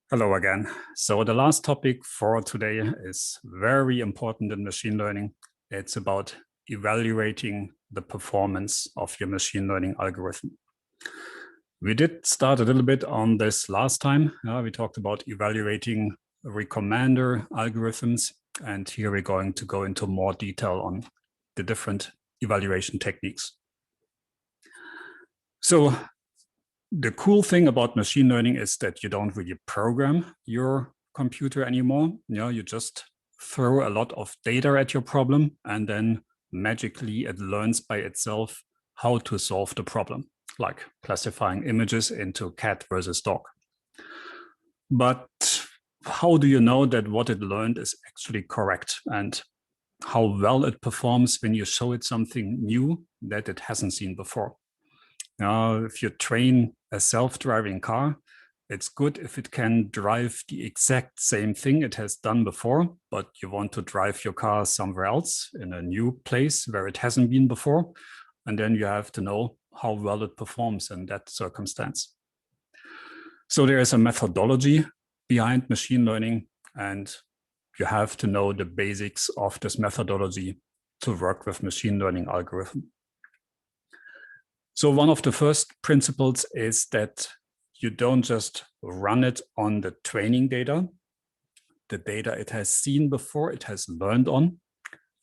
Hello again. So the last topic for today is very important in machine learning. It's about evaluating the performance of your machine learning algorithm. We did start a little bit on this last time. We talked about evaluating recommender algorithms, and here we're going to go into more detail on the different evaluation techniques. So the cool thing about machine learning is that you don't really program your computer anymore. You just throw a lot of data at your problem, and then magically it learns by itself how to solve the problem, like classifying images into cat versus dog. But how do you know that what it learned is actually correct, and how well it performs when you show it something new that it hasn't seen before? Now, if you train a self-driving car, it's good if it can drive the exact same thing it has done before, but you want to drive your car somewhere else in a new place where it hasn't been before. And then you have to know how well it performs in that circumstance. So there is a methodology behind machine learning, and you have to know the basics of this methodology to work with machine learning algorithm. So one of the first principles is that you don't just run it on the training data, the data it has seen before, it has learned on.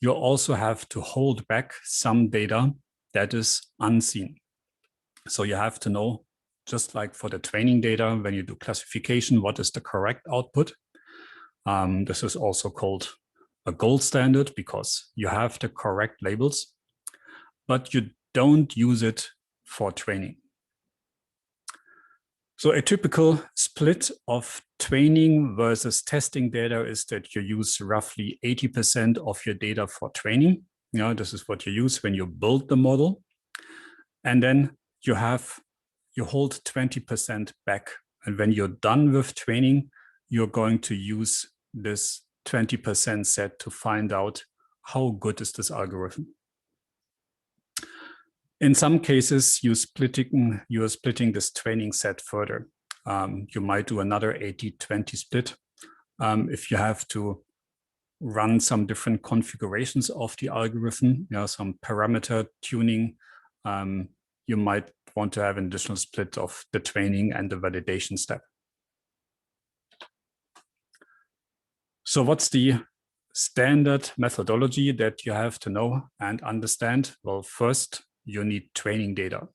You also have to hold back some data that is unseen. So you have to know, just like for the training data, when you do classification, what is the correct output? This is also called a gold standard because you have the correct labels, but you don't use it for training. So a typical split of training versus testing data is that you use roughly 80% of your data for training. This is what you use when you build the model. And then you hold 20% back. And when you're done with training, you're going to use this 20% set to find out how good is this algorithm. In some cases, you are splitting this training set further. You might do another 80-20 split. If you have to run some different configurations of the algorithm, some parameter tuning, you might want to have an additional split of the training and the validation step. So what's the standard methodology that you have to know and understand? Well, first, you need training data,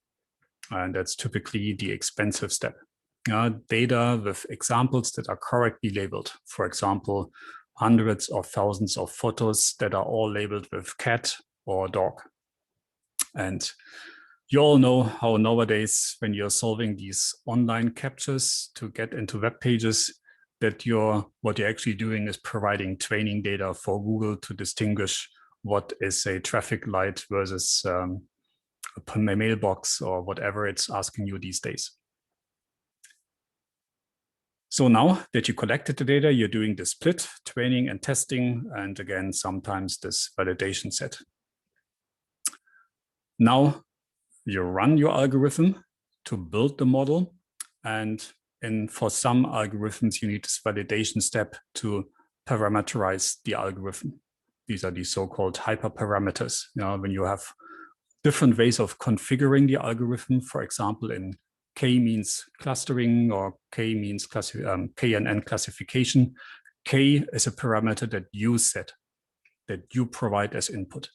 and that's typically the expensive step. Data with examples that are correctly labeled. For example, hundreds of thousands of photos that are all labeled with cat or dog. And you all know how nowadays, when you're solving these online captures to get into web pages, that what you're actually doing is providing training data for Google to distinguish what is a traffic light versus a mailbox or whatever it's asking you these days. So now that you collected the data, you're doing the split, training and testing, and again, sometimes this validation set. Now you run your algorithm to build the model, and for some algorithms, you need this validation step to parameterize the algorithm. These are the so-called hyperparameters. When you have different ways of configuring the algorithm, for example, in k-means clustering or k-means KNN classification. K is a parameter that you set, that you provide as input.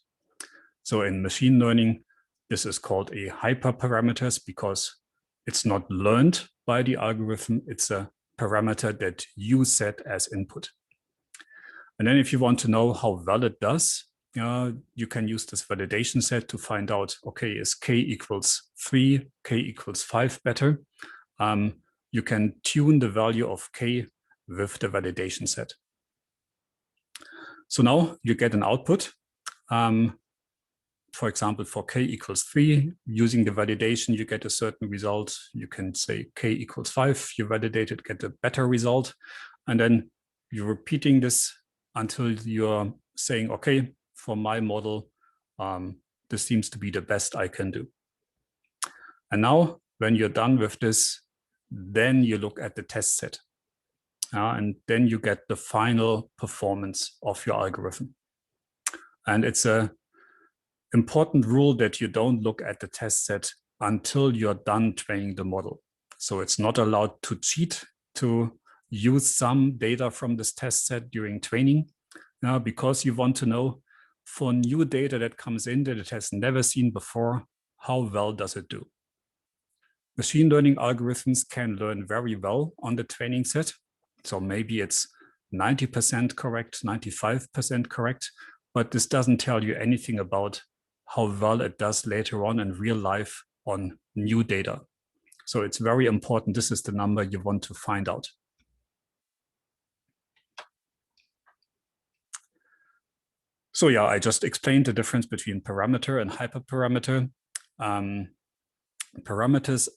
So in machine learning, this is called a hyperparameters because it's not learned by the algorithm. It's a parameter that you set as input. And then if you want to know how well it does, you can use this validation set to find out, okay, is k equals 3, k equals 5 better? You can tune the value of k with the validation set. So now you get an output. For example, for k equals 3, using the validation, you get a certain result. You can say k equals 5, you validate it, get a better result. And then you're repeating this until you're saying, okay, for my model, this seems to be the best I can do. And now when you're done with this, then you look at the test set. and then you get the final performance of your algorithm. And it's a important rule that you don't look at the test set until you're done training the model. So it's not allowed to cheat, to use some data from this test set during training, because you want to know for new data that comes in that it has never seen before, how well does it do? Machine learning algorithms can learn very well on the training set. So maybe it's 90% correct, 95% correct, but this doesn't tell you anything about how well it does later on in real life on new data. So it's very important. This is the number you want to find out. So yeah, I just explained the difference between parameter and hyperparameter. Parameters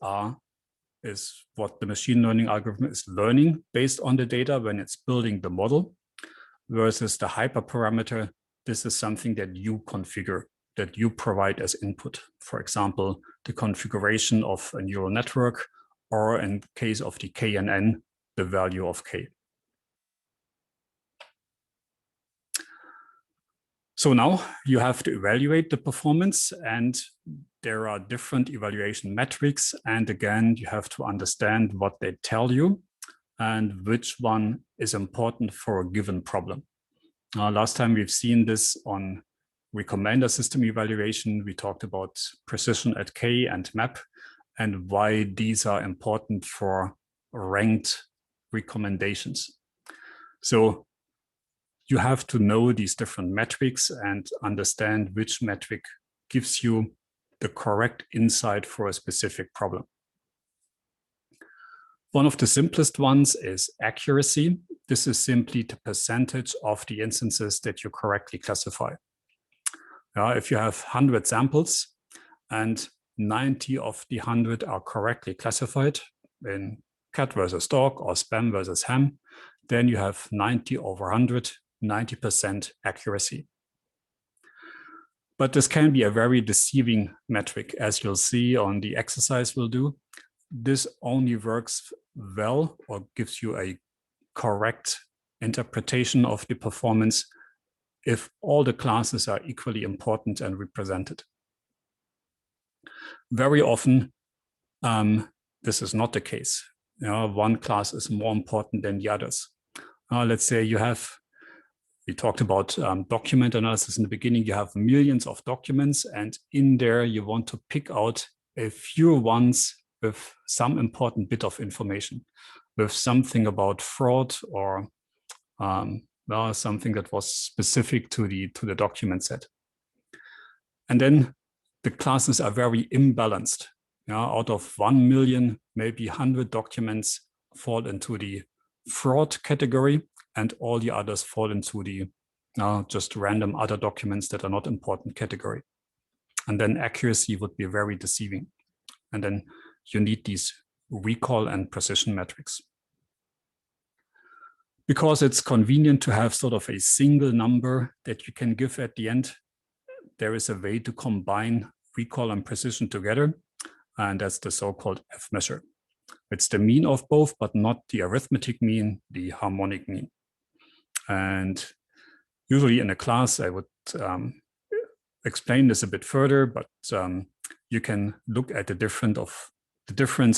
is what the machine learning algorithm is learning based on the data when it's building the model, versus the hyperparameter. This is something that you configure, that you provide as input. For example, the configuration of a neural network, or in case of the KNN, the value of K. So now you have to evaluate the performance, and there are different evaluation metrics. And again, you have to understand what they tell you and which one is important for a given problem. Last time we've seen this on recommender system evaluation. We talked about precision at K and map and why these are important for ranked recommendations. So you have to know these different metrics and understand which metric gives you the correct insight for a specific problem. One of the simplest ones is accuracy. This is simply the percentage of the instances that you correctly classify. If you have 100 samples and 90 of the 100 are correctly classified in cat versus dog or spam versus ham, then you have 90 over 100, 90% accuracy. But this can be a very deceiving metric, as you'll see on the exercise we'll do. This only works well or gives you a correct interpretation of the performance if all the classes are equally important and represented. Very often, this is not the case. One class is more important than the others. Let's say you have, we talked about document analysis in the beginning, you have millions of documents, and in there you want to pick out a few ones with some important bit of information, with something about fraud or something that was specific to the document set. And then the classes are very imbalanced. Out of 1 million, maybe 100 documents fall into the fraud category, and all the others fall into the just random other documents that are not important category. And then accuracy would be very deceiving. And then you need these recall and precision metrics. Because it's convenient to have sort of a single number that you can give at the end, there is a way to combine recall and precision together, and that's the so-called F measure. It's the mean of both, but not the arithmetic mean, the harmonic mean. And usually in a class, I would explain this a bit further, but you can look at the difference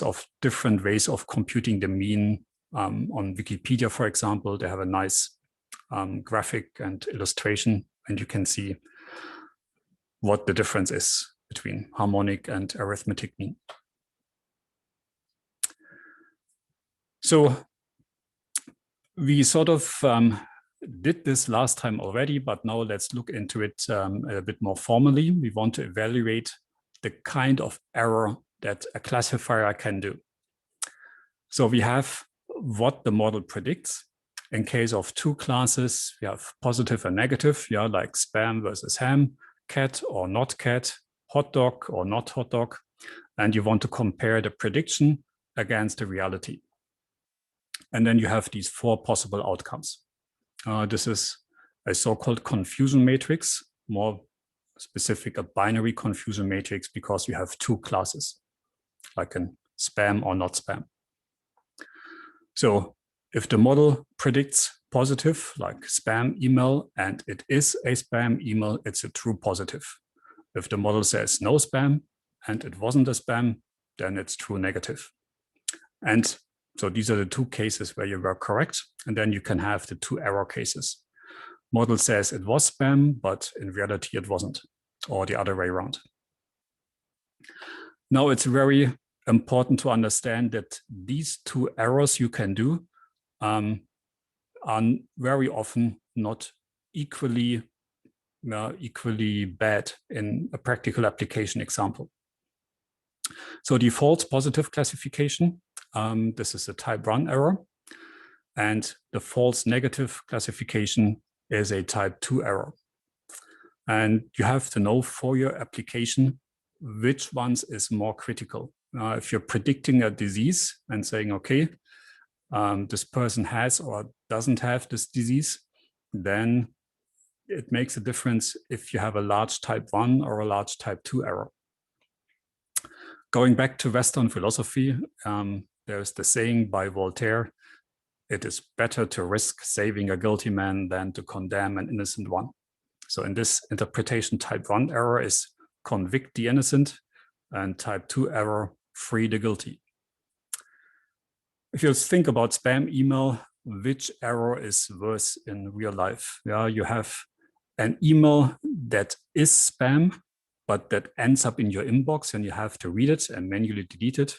of different ways of computing the mean. On Wikipedia, for example, they have a nice graphic and illustration, and you can see what the difference is between harmonic and arithmetic mean. So we sort of did this last time already, but now let's look into it a bit more formally. We want to evaluate the kind of error that a classifier can do. So we have what the model predicts. In case of two classes, we have positive and negative, like spam versus ham, cat or not cat, hot dog or not hot dog. And you want to compare the prediction against the reality. And then you have these 4 possible outcomes. This is a so-called confusion matrix, more specific, a binary confusion matrix, because you have 2 classes, like in spam or not spam. So If the model predicts positive, like spam email, and it is a spam email, it's a true positive. If the model says no spam and it wasn't a spam, then it's true negative. And so these are the two cases where you were correct. And then you can have the two error cases. Model says it was spam, but in reality it wasn't, or the other way around. Now it's very important to understand that these two errors you can do are very often not equally bad in a practical application example. So the false positive classification, this is a type 1 error, and the false negative classification is a type 2 error. And you have to know for your application which ones is more critical. If you're predicting a disease and saying, okay, this person has or doesn't have this disease, then it makes a difference if you have a large type 1 or a large type 2 error. Going back to Western philosophy, there's the saying by Voltaire, it is better to risk saving a guilty man than to condemn an innocent one. So in this interpretation, type 1 error is convict the innocent, and type 2 error, free the guilty. If you think about spam email, which error is worse in real life? Yeah, you have an email that is spam, but that ends up in your inbox and you have to read it and manually delete it.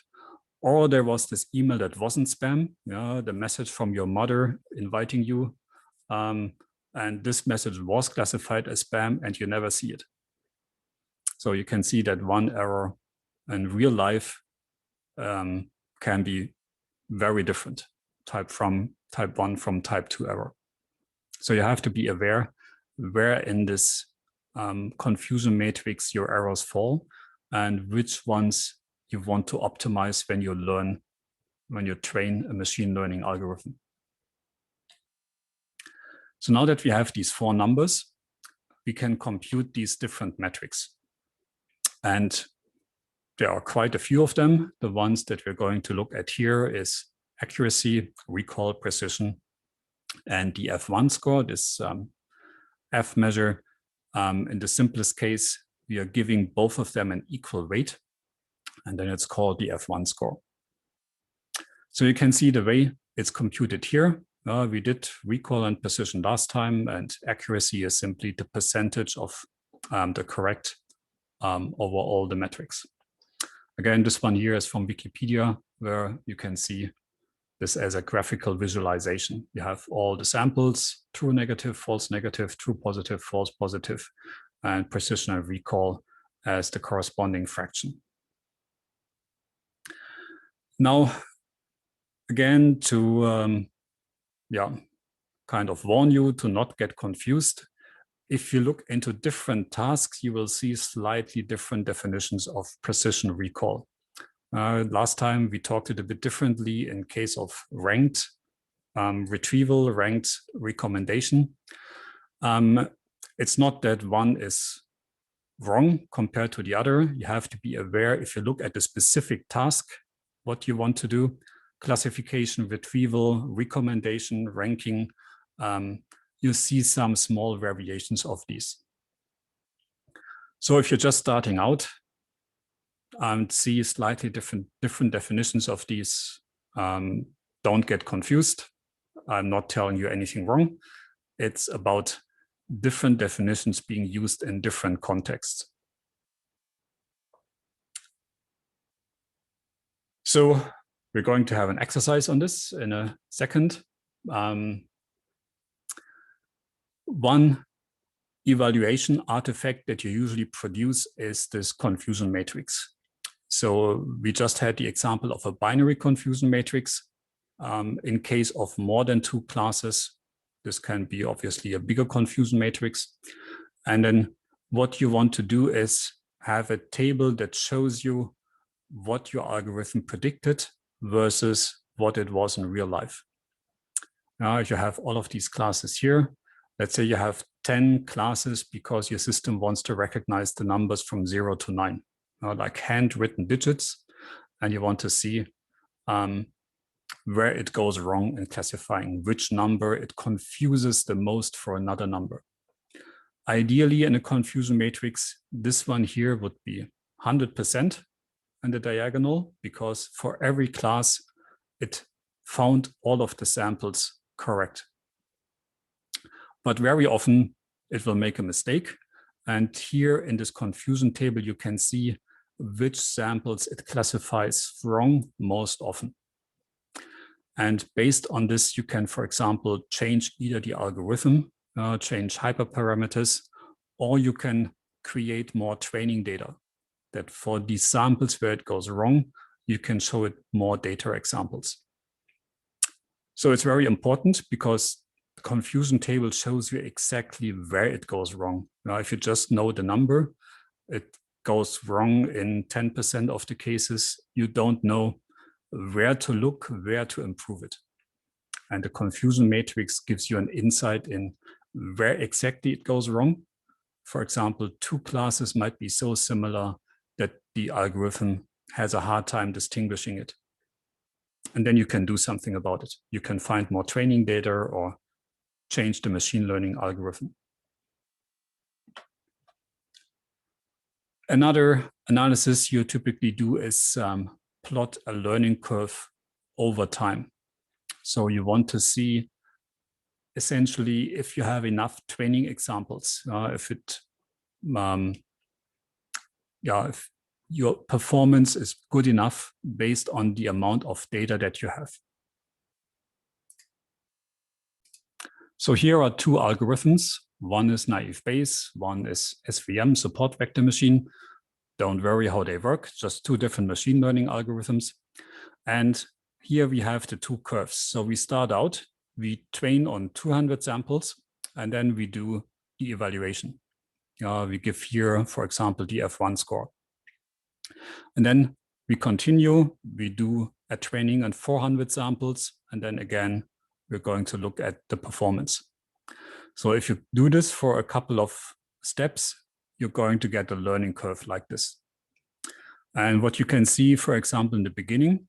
Or there was this email that wasn't spam, the message from your mother inviting you, and this message was classified as spam and you never see it. So you can see that one error in real life can be very different, type 1 from type 2 error. So you have to be aware where in this confusion matrix your errors fall and which ones you want to optimize when you train a machine learning algorithm. So now that we have these 4 numbers, we can compute these different metrics. And there are quite a few of them. The ones that we're going to look at here is accuracy, recall, precision, and the F1 score, this F measure. In the simplest case, we are giving both of them an equal weight, and then it's called the F1 score. So you can see the way it's computed here. We did recall and precision last time, and accuracy is simply the percentage of the correct over all the metrics. Again, this one here is from Wikipedia, where you can see this as a graphical visualization. You have all the samples, true negative, false negative, true positive, false positive, and precision and recall as the corresponding fraction. Now, again, to kind of warn you to not get confused, if you look into different tasks, you will see slightly different definitions of precision recall. Last time we talked it a bit differently in case of ranked retrieval, ranked recommendation. It's not that one is wrong compared to the other. You have to be aware if you look at the specific task, what you want to do, classification, retrieval, recommendation, ranking, you see some small variations of these. So if you're just starting out and see slightly different definitions of these, don't get confused. I'm not telling you anything wrong. It's about different definitions being used in different contexts. So we're going to have an exercise on this in a second. One evaluation artifact that you usually produce is this confusion matrix. So we just had the example of a binary confusion matrix. In case of more than 2 classes, this can be obviously a bigger confusion matrix. And then what you want to do is have a table that shows you what your algorithm predicted versus what it was in real life. Now, if you have all of these classes here, let's say you have 10 classes because your system wants to recognize the numbers from 0 to 9, like handwritten digits, and you want to see where it goes wrong in classifying, which number it confuses the most for another number. Ideally, in a confusion matrix, this one here would be 100% in the diagonal, because for every class, it found all of the samples correct. But very often, it will make a mistake. And here in this confusion table, you can see which samples it classifies wrong most often. And based on this, you can, for example, change either the algorithm, change hyperparameters, or you can create more training data that for these samples where it goes wrong, you can show it more data examples. So it's very important because the confusion table shows you exactly where it goes wrong. Now, if you just know the number, it goes wrong in 10% of the cases. You don't know where to look, where to improve it. And the confusion matrix gives you an insight in where exactly it goes wrong. For example, two classes might be so similar that the algorithm has a hard time distinguishing it. And then you can do something about it. You can find more training data or change the machine learning algorithm. Another analysis you typically do is plot a learning curve over time. So you want to see essentially if you have enough training examples, if your performance is good enough based on the amount of data that you have. So here are two algorithms. One is naive Bayes, one is SVM, support vector machine. Don't worry how they work, just two different machine learning algorithms. And here we have the two curves. So we start out, we train on 200 samples, and then we do the evaluation. We give here, for example, the F1 score. And then we continue, we do a training on 400 samples, and then again, we're going to look at the performance. So if you do this for a couple of steps, you're going to get a learning curve like this. And what you can see, for example, in the beginning,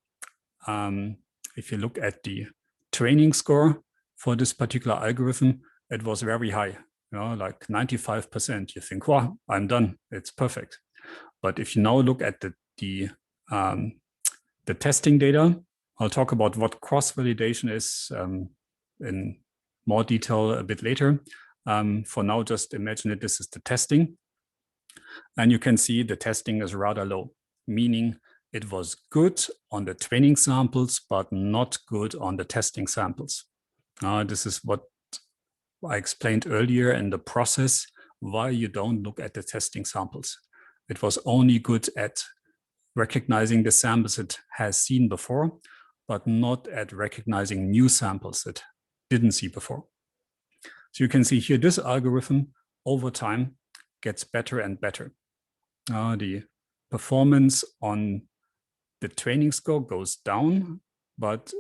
if you look at the training score for this particular algorithm, it was very high, like 95%. You think, wow, I'm done, it's perfect. But if you now look at the testing data, I'll talk about what cross-validation is in more detail a bit later. For now, just imagine that this is the testing. And you can see the testing is rather low, meaning it was good on the training samples, but not good on the testing samples. This is what I explained earlier in the process, why you don't look at the testing samples. It was only good at recognizing the samples it has seen before, but not at recognizing new samples it didn't see before. So you can see here, this algorithm over time gets better and better. The performance on the training score goes down, but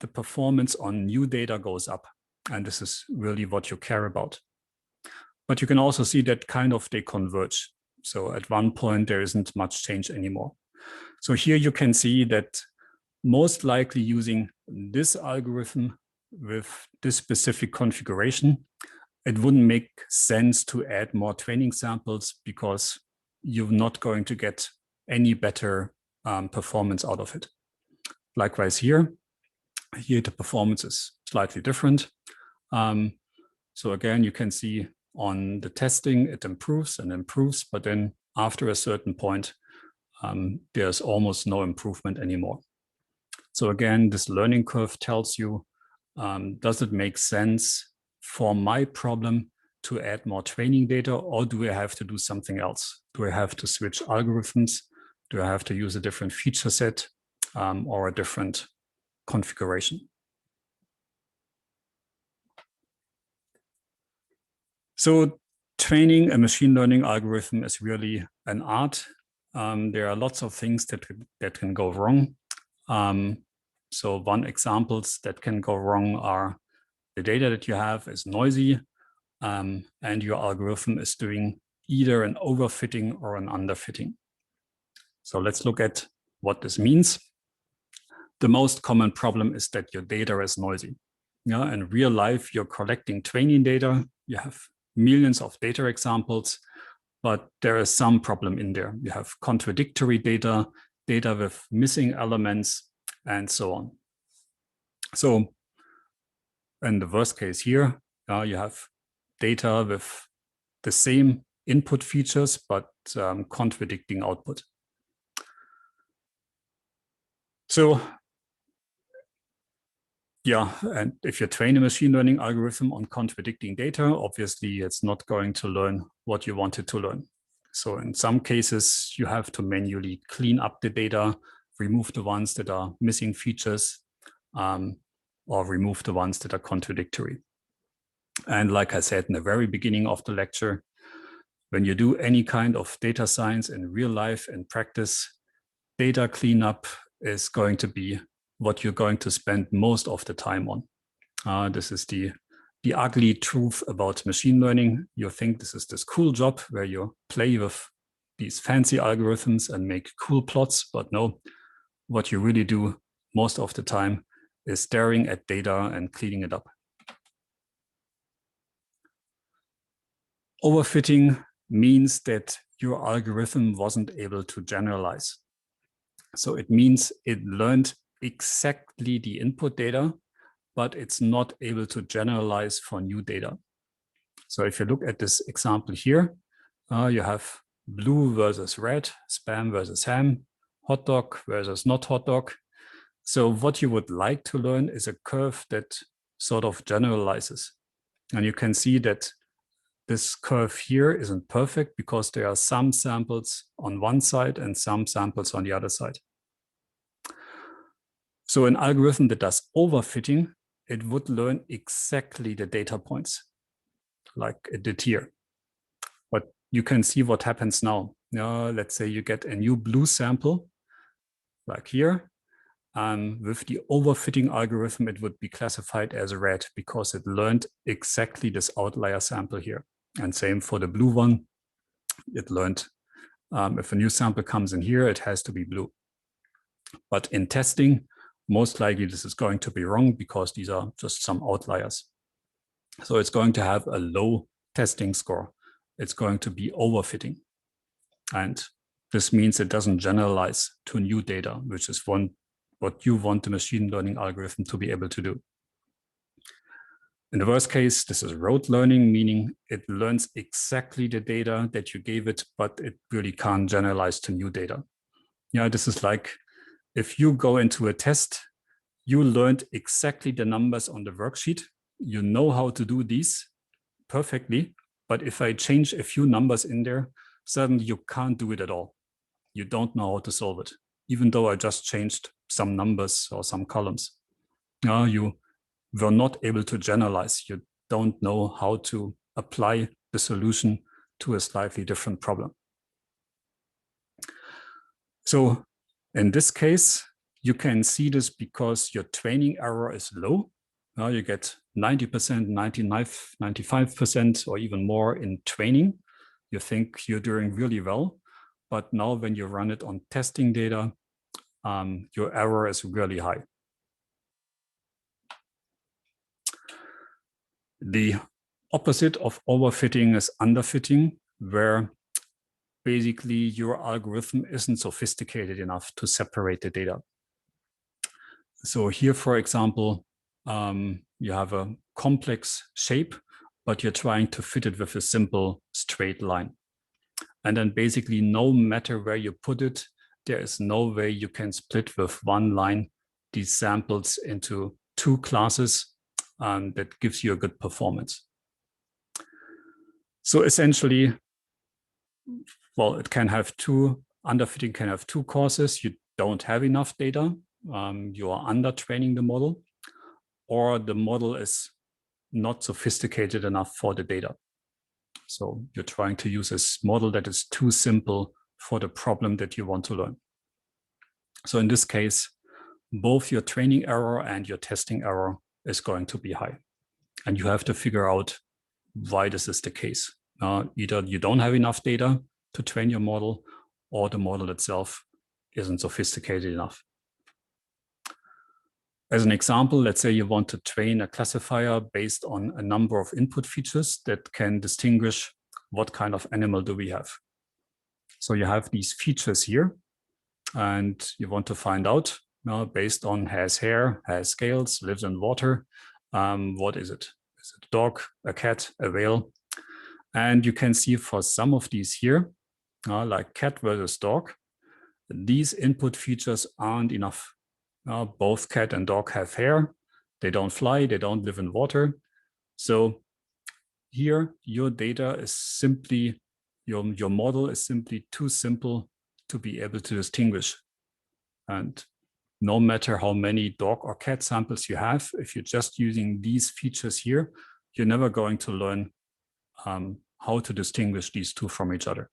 the performance on new data goes up. And this is really what you care about. But you can also see that kind of they converge. So at one point, there isn't much change anymore. So here you can see that most likely using this algorithm with this specific configuration, it wouldn't make sense to add more training samples because you're not going to get any better performance out of it. Likewise here the performance is slightly different. So again, you can see on the testing, it improves and improves, but then after a certain point, there's almost no improvement anymore. So again, this learning curve tells you, does it make sense for my problem to add more training data, or do I have to do something else? Do I have to switch algorithms? Do I have to use a different feature set or a different configuration? So training a machine learning algorithm is really an art. There are lots of things that can go wrong. So one examples that can go wrong are the data that you have is noisy, and your algorithm is doing either an overfitting or an underfitting. So let's look at what this means. the most common problem is that your data is noisy. Yeah, in real life, you're collecting training data. You have millions of data examples, but there is some problem in there. You have contradictory data, data with missing elements, and so on. So in the worst case here, you have data with the same input features, but contradicting output. So yeah, and if you train a machine learning algorithm on contradicting data, obviously it's not going to learn what you want it to learn. So in some cases, you have to manually clean up the data, remove the ones that are missing features, or remove the ones that are contradictory. And like I said in the very beginning of the lecture, when you do any kind of data science in real life and practice, data cleanup is going to be what you're going to spend most of the time on. This is the ugly truth about machine learning. You think this is this cool job where you play with these fancy algorithms and make cool plots, but no, what you really do most of the time is staring at data and cleaning it up. Overfitting means that your algorithm wasn't able to generalize. So it means it learned exactly the input data, but it's not able to generalize for new data. So if you look at this example here, you have blue versus red, spam versus ham, hot dog versus not hot dog. So what you would like to learn is a curve that sort of generalizes. And you can see that this curve here isn't perfect because there are some samples on one side and some samples on the other side. So an algorithm that does overfitting, it would learn exactly the data points like it did here. But you can see what happens now. Let's say you get a new blue sample like here. With the overfitting algorithm, it would be classified as red because it learned exactly this outlier sample here. And same for the blue one. It learned if a new sample comes in here, it has to be blue. But in testing, most likely this is going to be wrong because these are just some outliers. So it's going to have a low testing score. It's going to be overfitting. And this means it doesn't generalize to new data, which is what you want the machine learning algorithm to be able to do. In the worst case, this is rote learning, meaning it learns exactly the data that you gave it, but it really can't generalize to new data. Yeah, this is like if you go into a test, you learned exactly the numbers on the worksheet. You know how to do these perfectly, but if I change a few numbers in there, suddenly you can't do it at all. You don't know how to solve it, even though I just changed some numbers or some columns. You were not able to generalize. You don't know how to apply the solution to a slightly different problem. So in this case, you can see this because your training error is low. You get 90%, 95%, or even more in training. You think you're doing really well. But now when you run it on testing data, your error is really high. The opposite of overfitting is underfitting, where basically your algorithm isn't sophisticated enough to separate the data. So here, for example, you have a complex shape, but you're trying to fit it with a simple straight line. And then basically no matter where you put it, there is no way you can split with one line these samples into two classes that gives you a good performance. So essentially, well, it can have underfitting can have two causes. You don't have enough data. You are under training the model, or the model is not sophisticated enough for the data. So you're trying to use a model that is too simple for the problem that you want to learn. So in this case, both your training error and your testing error is going to be high. And you have to figure out why this is the case. Either you don't have enough data to train your model, or the model itself isn't sophisticated enough. As an example, let's say you want to train a classifier based on a number of input features that can distinguish what kind of animal do we have. So you have these features here, and you want to find out based on has hair, has scales, lives in water. What is it? Is it a dog, a cat, a whale? And you can see for some of these here, like cat versus dog, these input features aren't enough. Both cat and dog have hair. They don't fly. They don't live in water. So here, your data is simply, your model is simply too simple to be able to distinguish. And no matter how many dog or cat samples you have, if you're just using these features here, you're never going to learn how to distinguish these two from each other.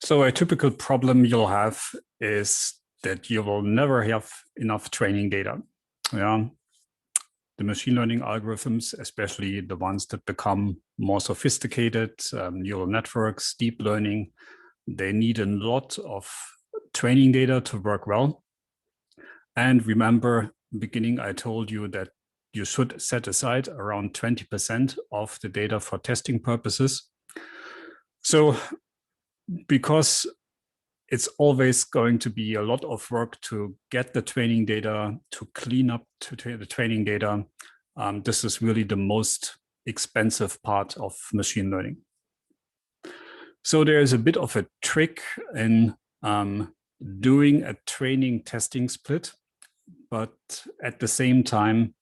So a typical problem you'll have is that you will never have enough training data. Yeah. The machine learning algorithms, especially the ones that become more sophisticated, neural networks, deep learning, they need a lot of training data to work well. And remember, beginning, I told you that you should set aside around 20% of the data for testing purposes. So because it's always going to be a lot of work to get the training data, to clean up the training data, this is really the most expensive part of machine learning. So there is a bit of a trick in doing a training testing split, but at the same time,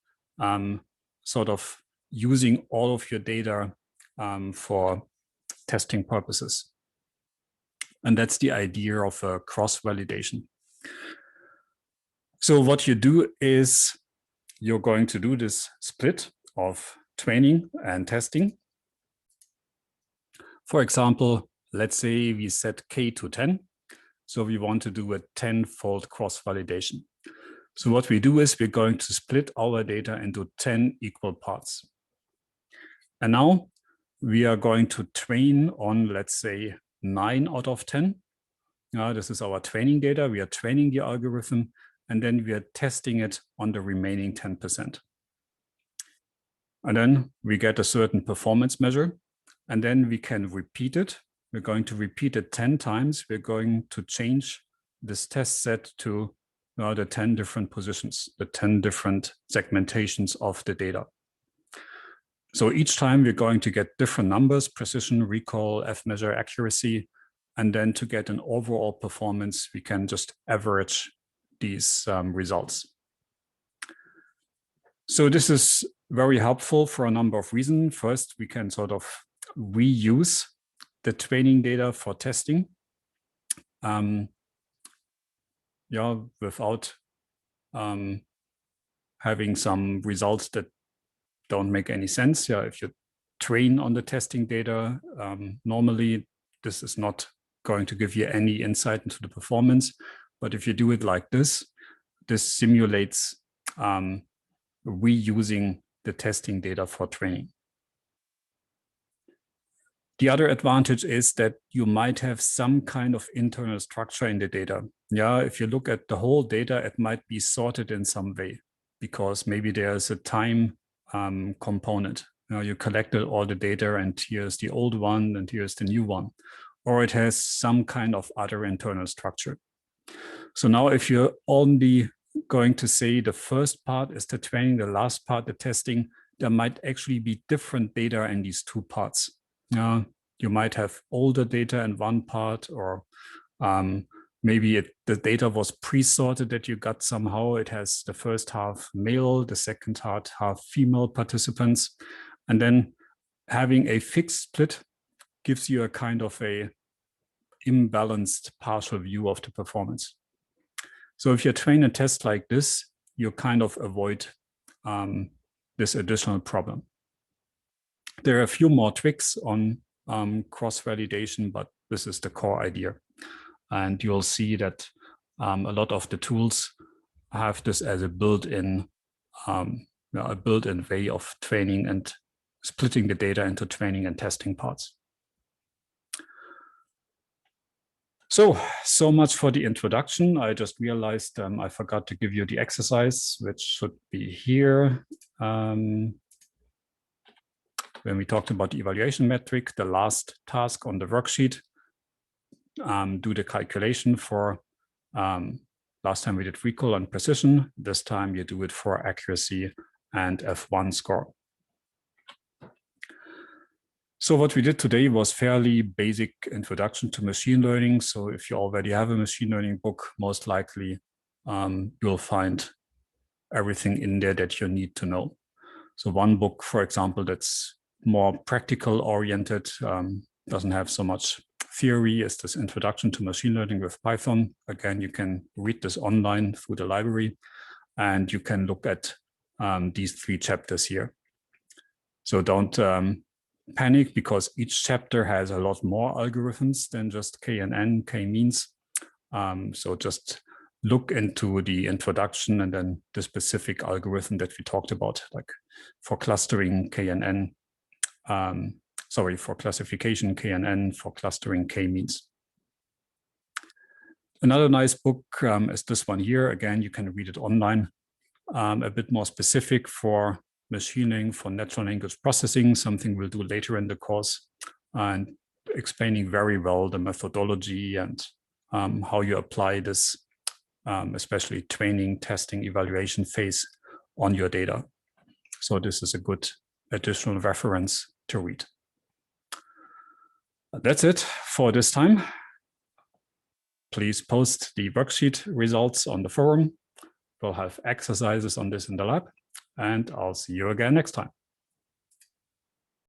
sort of using all of your data for testing purposes. And that's the idea of a cross-validation. So what you do is you're going to do this split of training and testing. For example, let's say we set K to 10. So we want to do a 10-fold cross-validation. So what we do is we're going to split our data into 10 equal parts. And now we are going to train on, let's say, 9 out of 10. This is our training data. We are training the algorithm, and then we are testing it on the remaining 10%. And then we get a certain performance measure, and then we can repeat it. We're going to repeat it 10 times. We're going to change this test set to the 10 different positions, the 10 different segmentations of the data. So each time we're going to get different numbers, precision, recall, F-measure, accuracy, and then to get an overall performance, we can just average these results. So this is very helpful for a number of reasons. First, we can sort of reuse the training data for testing. Without having some results that don't make any sense. If you train on the testing data, normally this is not going to give you any insight into the performance. But if you do it like this, this simulates reusing the testing data for training. The other advantage is that you might have some kind of internal structure in the data. If you look at the whole data, it might be sorted in some way because maybe there's a time component. You collected all the data and here's the old one and here's the new one. Or it has some kind of other internal structure. So now if you're only going to say the first part is the training, the last part, the testing, there might actually be different data in these two parts. You might have older data in one part, or maybe the data was pre-sorted that you got somehow. It has the first half male, the second half female participants. And then having a fixed split gives you a kind of a imbalanced partial view of the performance. So if you train a test like this, you kind of avoid this additional problem. There are a few more tricks on cross-validation, but this is the core idea. And you'll see that a lot of the tools have this as a built-in way of training and splitting the data into training and testing parts. So much for the introduction. I just realized I forgot to give you the exercise, which should be here. When we talked about the evaluation metric, the last task on the worksheet, do the calculation for, last time we did recall and precision. This time you do it for accuracy and F1 score. So what we did today was fairly basic introduction to machine learning. So if you already have a machine learning book, most likely you'll find everything in there that you need to know. So one book, for example, that's more practical oriented, doesn't have so much theory, is this Introduction to Machine Learning with Python. Again, you can read this online through the library, and you can look at these 3 chapters here. So don't panic, because each chapter has a lot more algorithms than just KNN, k-means. So just look into the introduction and then the specific algorithm that we talked about, like for clustering KNN, for classification KNN, for clustering k-means. Another nice book is this one here. Again, you can read it online, a bit more specific for machining, for natural language processing, something we'll do later in the course, and explaining very well the methodology and how you apply this, especially training, testing, evaluation phase on your data. So this is a good additional reference to read. That's it for this time. Please post the worksheet results on the forum. We'll have exercises on this in the lab, and I'll see you again next time.